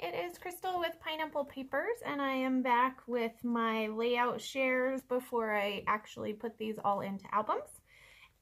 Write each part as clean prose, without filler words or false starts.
it is Crystal with Pineapple Papers, and I am back with my layout shares before I actually put these all into albums.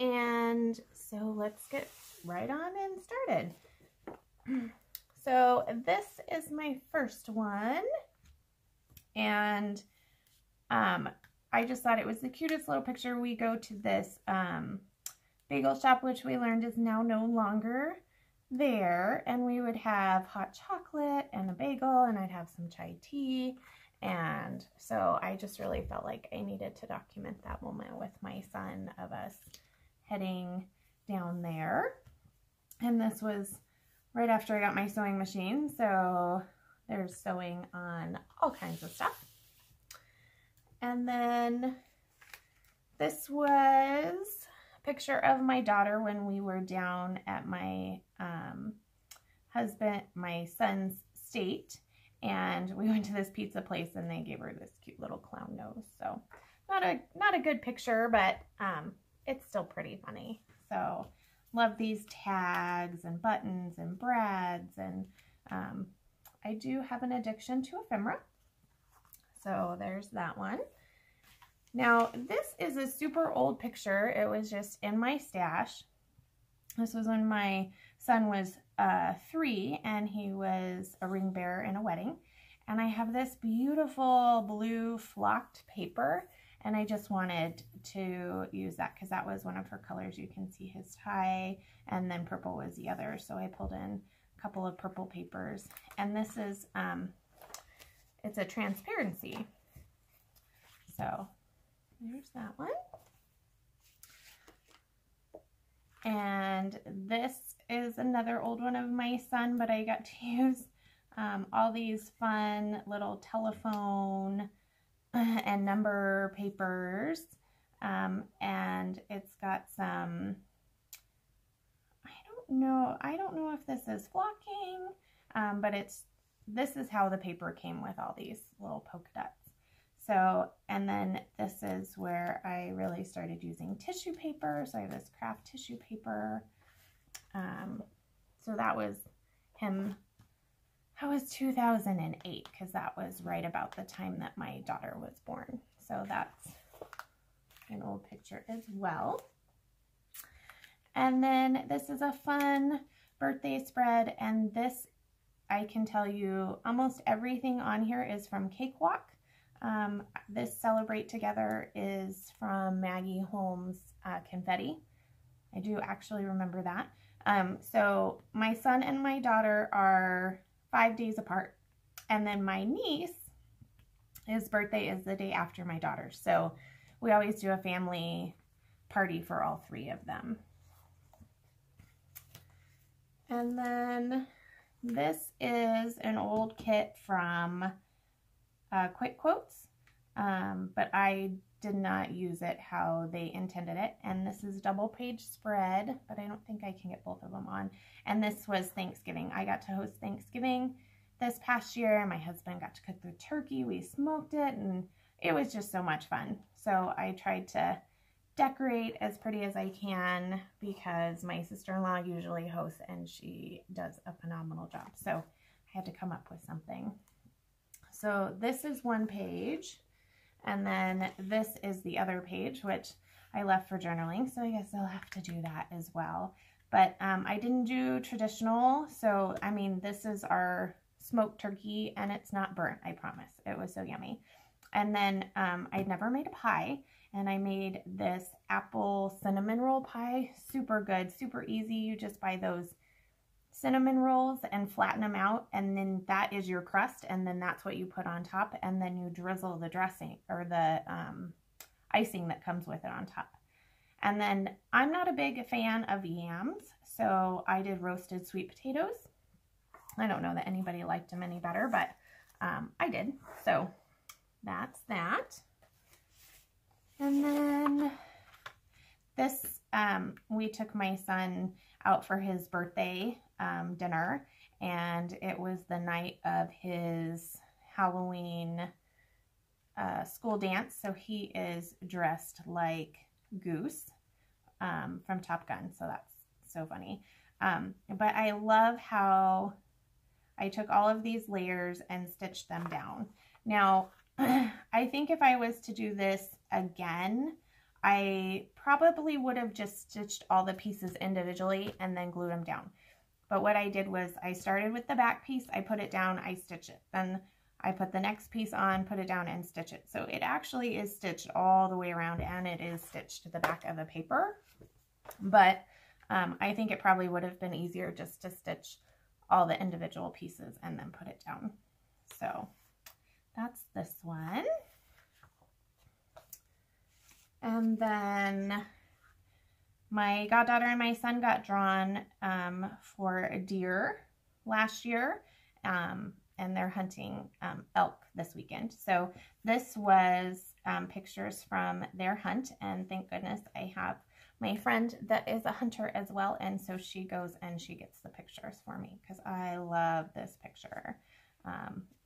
And so let's get right on and started. So this is my first one, and I just thought it was the cutest little picture. We go to this bagel shop, which we learned is now no longer there, and we would have hot chocolate and a bagel, and I'd have some chai tea, and so I just really felt like I needed to document that moment with my son of us heading down there. And this was right after I got my sewing machine, so there's sewing on all kinds of stuff. And then this was picture of my daughter when we were down at my my son's state, and we went to this pizza place and they gave her this cute little clown nose. So not a good picture, but it's still pretty funny. So love these tags and buttons and brads, and I do have an addiction to ephemera. So there's that one. Now, this is a super old picture. It was just in my stash. This was when my son was 3 and he was a ring bearer in a wedding. And I have this beautiful blue flocked paper, and I just wanted to use that because that was one of her colors. You can see his tie, and then purple was the other. So I pulled in a couple of purple papers. And this is, it's a transparency. So there's that one. And this is another old one of my son, but I got to use all these fun little telephone and number papers. And it's got some, I don't know if this is flocking, but this is how the paper came with all these little polka dots. So, and then this is where I really started using tissue paper. So I have this craft tissue paper. So that was him, that was 2008, because that was right about the time that my daughter was born. So that's an old picture as well. And then this is a fun birthday spread, and this, I can tell you, almost everything on here is from Cakewalk. This Celebrate Together is from Maggie Holmes' Confetti. I do actually remember that. So my son and my daughter are 5 days apart, and then my niece, his birthday is the day after my daughter's. So we always do a family party for all 3 of them. And then this is an old kit from Quick Quotes, but I did not use it how they intended it. And this is double page spread, but I don't think I can get both of them on. And this was Thanksgiving. I got to host Thanksgiving this past year, and my husband got to cook the turkey. We smoked it, and it was just so much fun. So I tried to decorate as pretty as I can because my sister-in-law usually hosts, and she does a phenomenal job. So I had to come up with something. So this is one page, and then this is the other page, which I left for journaling, so I guess I'll have to do that as well. But I didn't do traditional, so I mean, this is our smoked turkey, and it's not burnt, I promise. It was so yummy. And then I'd never made a pie, and I made this apple cinnamon roll pie. Super good, super easy. You just buy those cinnamon rolls and flatten them out, and then that is your crust, and then that's what you put on top, and then you drizzle the dressing or the icing that comes with it on top. And then I'm not a big fan of yams, so I did roasted sweet potatoes. I don't know that anybody liked them any better, but I did. So that's that. And then this, we took my son out for his birthday dinner, and it was the night of his Halloween school dance, so he is dressed like Goose from Top Gun, so that's so funny. But I love how I took all of these layers and stitched them down. Now, I think if I was to do this again, I probably would have just stitched all the pieces individually and then glued them down. But what I did was I started with the back piece, I put it down, I stitch it. Then I put the next piece on, put it down, and stitch it. So it actually is stitched all the way around, and it is stitched to the back of the paper. But I think it probably would have been easier just to stitch all the individual pieces and then put it down. So that's this one. And then my goddaughter and my son got drawn for a deer last year, and they're hunting elk this weekend. So this was pictures from their hunt, and thank goodness I have my friend that is a hunter as well, and so she goes and she gets the pictures for me because I love this picture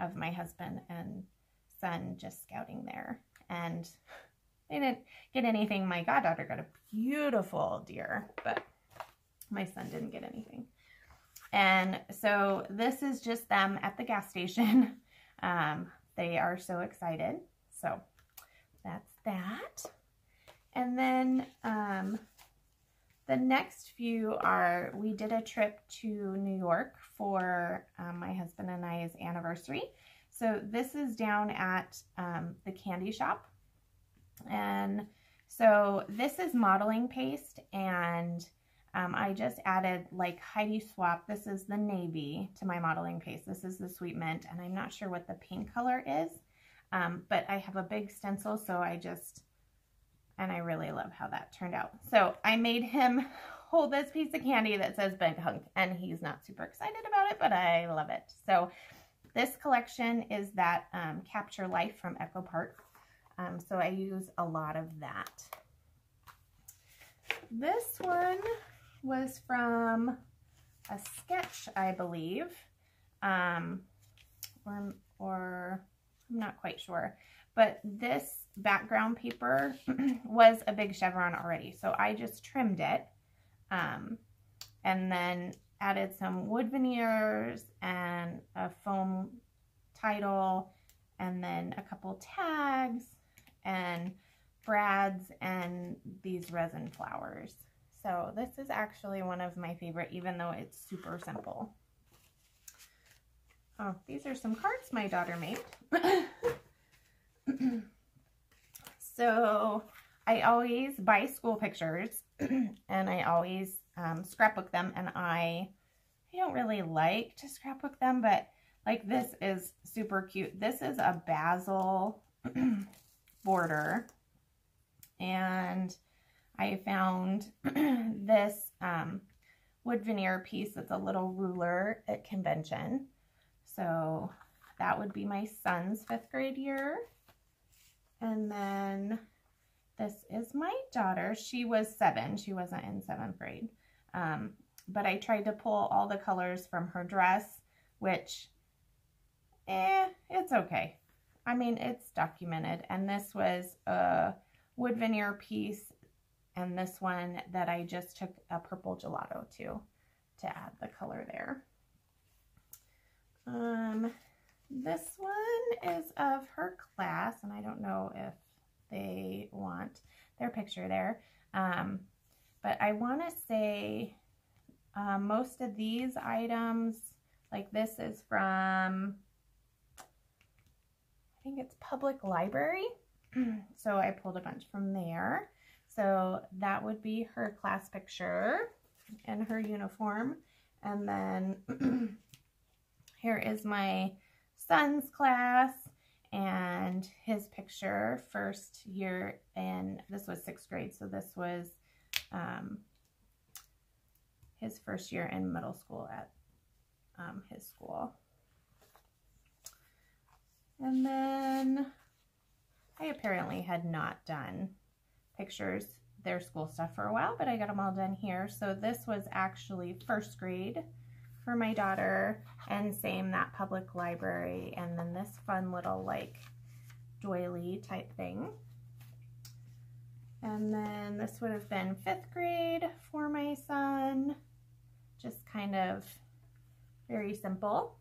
of my husband and son just scouting there. And they didn't get anything. My goddaughter got a beautiful deer, but my son didn't get anything. And so this is just them at the gas station. They are so excited. So that's that. And then the next few are, we did a trip to New York for my husband and I's anniversary. So this is down at the candy shop. And so this is modeling paste, and I just added like Heidi Swap. This is the navy to my modeling paste. This is the Sweet Mint, and I'm not sure what the pink color is, but I have a big stencil, so and I really love how that turned out. So I made him hold this piece of candy that says Big Hunk, and he's not super excited about it, but I love it. So this collection is that Capture Life from Echo Park. So I use a lot of that. This one was from a sketch, I believe, or I'm not quite sure. But this background paper was a big chevron already, so I just trimmed it and then added some wood veneers and a foam title and then a couple tags and brads and these resin flowers. So this is actually one of my favorite, even though it's super simple. Oh, these are some cards my daughter made. So I always buy school pictures and I always scrapbook them, and I don't really like to scrapbook them, but like this is super cute. This is a basil border, and I found this wood veneer piece. It's a little ruler at convention. So that would be my son's 5th grade year. And then this is my daughter. She was 7. She wasn't in 7th grade. But I tried to pull all the colors from her dress, which, it's okay. I mean, it's documented. And this was a wood veneer piece, and this one that I just took a purple gelato to add the color there. This one is of her class, and I don't know if they want their picture there. But I want to say most of these items, like this is from, I think it's Public Library. So I pulled a bunch from there. So that would be her class picture in her uniform. And then here is my son's class and his picture, first year, and this was 6th grade, so this was his first year in middle school at his school. And then I apparently had not done pictures, their school stuff, for a while, but I got them all done here. So this was actually 1st grade for my daughter, and same, that Public Library, and then this fun little like doily type thing. And then this would have been 5th grade for my son, just kind of very simple.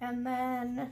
And then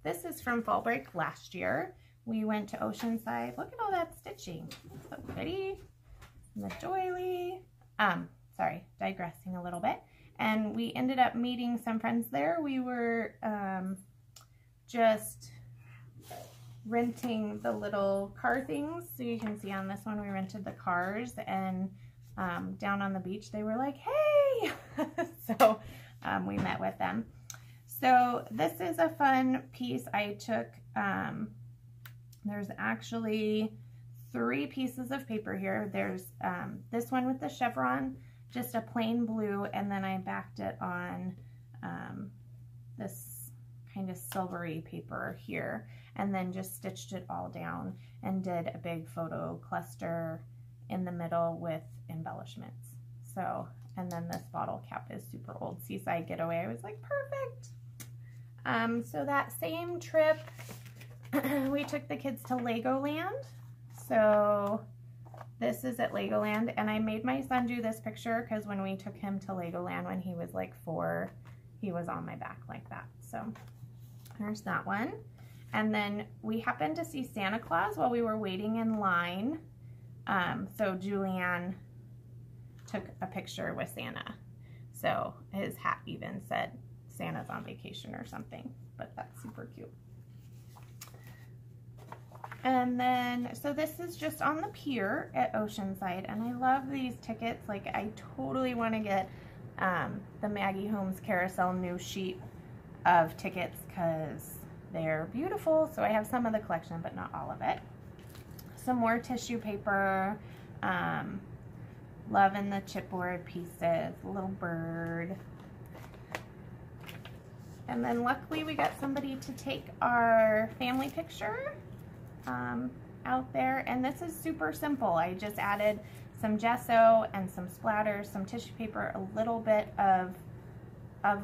this is from fall break last year. We went to Oceanside. Look at all that stitching. So pretty. And the doily. Sorry, digressing a little bit. And we ended up meeting some friends there. We were just renting the little car things. So you can see on this one, we rented the cars, and down on the beach, they were like, hey! So we met with them. So this is a fun piece I took. There's actually 3 pieces of paper here. There's this one with the chevron, just a plain blue, and then I backed it on this kind of silvery paper here, and then just stitched it all down and did a big photo cluster in the middle with embellishments. So, and then this bottle cap is super old Seaside Getaway. I was like, perfect. So that same trip, we took the kids to Legoland. So this is at Legoland, and I made my son do this picture because when we took him to Legoland when he was like 4, he was on my back like that. So there's that one. And then we happened to see Santa Claus while we were waiting in line. So Julianne took a picture with Santa. So his hat even said Santa's on vacation or something, but that's super cute. And then, so this is just on the pier at Oceanside, and I love these tickets. Like, I totally want to get the Maggie Holmes Carousel new sheet of tickets because they're beautiful. So I have some of the collection, but not all of it. Some more tissue paper, loving the chipboard pieces, little bird. And then luckily we got somebody to take our family picture out there, and this is super simple. I just added some gesso and some splatters, some tissue paper, a little bit of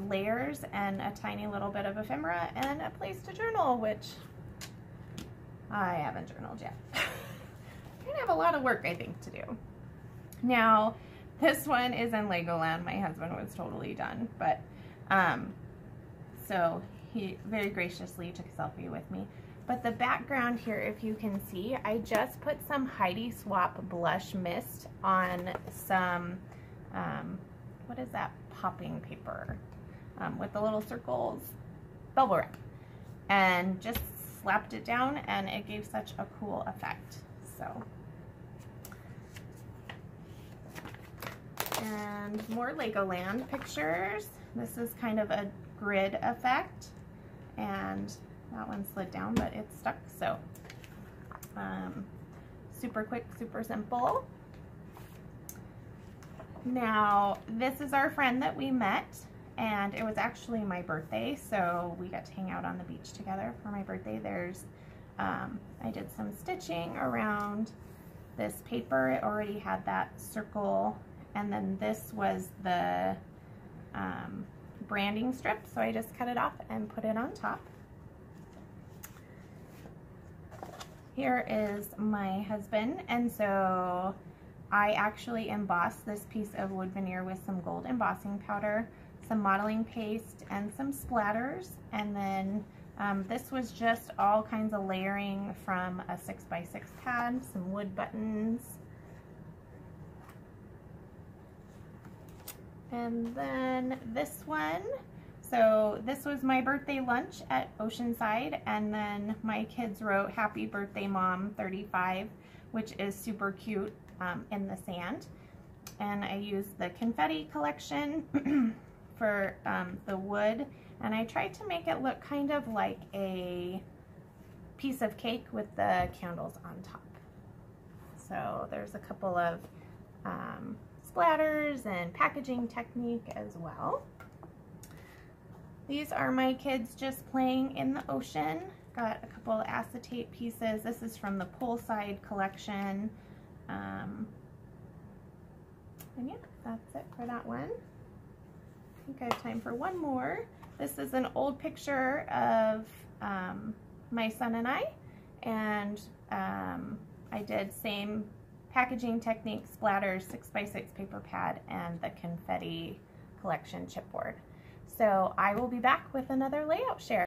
layers, and a tiny little bit of ephemera, and a place to journal, which I haven't journaled yet. I'm gonna have a lot of work, I think, to do. Now, this one is in Legoland. My husband was totally done, but so he very graciously took a selfie with me. But the background here, if you can see, I just put some Heidi Swap blush mist on some, what is that, popping paper with the little circles, bubble wrap, and just slapped it down, and it gave such a cool effect. So, and more Legoland pictures. This is kind of a grid effect, and that one slid down, but it's stuck. So super quick, super simple. Now, this is our friend that we met, and it was actually my birthday, so we got to hang out on the beach together for my birthday. There's I did some stitching around this paper. It already had that circle, and then this was the branding strip, so I just cut it off and put it on top. Here is my husband, and so I actually embossed this piece of wood veneer with some gold embossing powder, some modeling paste, and some splatters, and then this was just all kinds of layering from a 6x6 pad, some wood buttons, and then this one. So this was my birthday lunch at Oceanside, and then my kids wrote "Happy Birthday Mom 35," which is super cute in the sand. And I used the confetti collection for the wood, and I tried to make it look kind of like a piece of cake with the candles on top. So there's a couple of splatters and packaging technique as well. These are my kids just playing in the ocean. Got a couple of acetate pieces. This is from the poolside collection. And yeah, that's it for that one. I think I have time for one more. This is an old picture of my son and I did same packaging technique, splatters, 6x6 paper pad, and the confetti collection chipboard. So I will be back with another layout share.